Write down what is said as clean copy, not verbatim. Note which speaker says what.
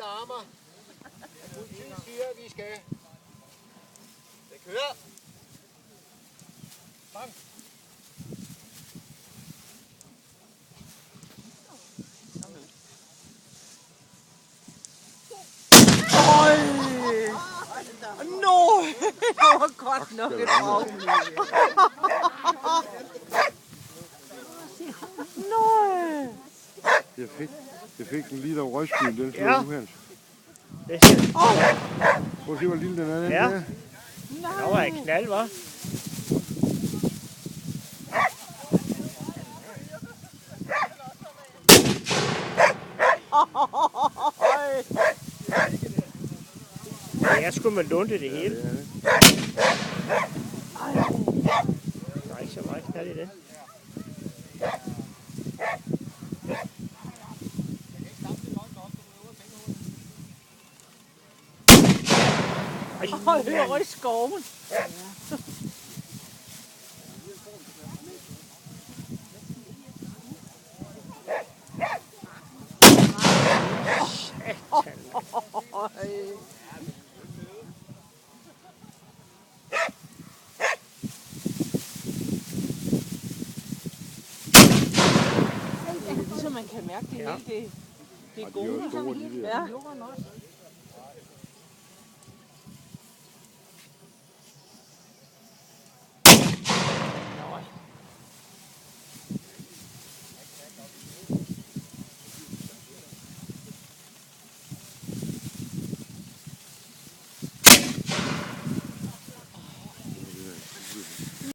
Speaker 1: larmer. Politiet siger, at vi skal. Det kører. Bang.
Speaker 2: Nå, det var godt nok et rov. Nå.
Speaker 3: Jeg fik den lige der røgskyen, den slog uhelds.
Speaker 4: Det ser du.
Speaker 3: Prøv at se, hvor lille den er. Den
Speaker 4: Ja.
Speaker 3: der.
Speaker 4: Der var en knald, hva'? Ja, skulle man lunde det hele. Der er ikke så meget knald i det.
Speaker 2: Hold over i skoven. Ligesom man kan mærke det hele, det er gode.
Speaker 3: De er jo store, de der.
Speaker 2: Ja.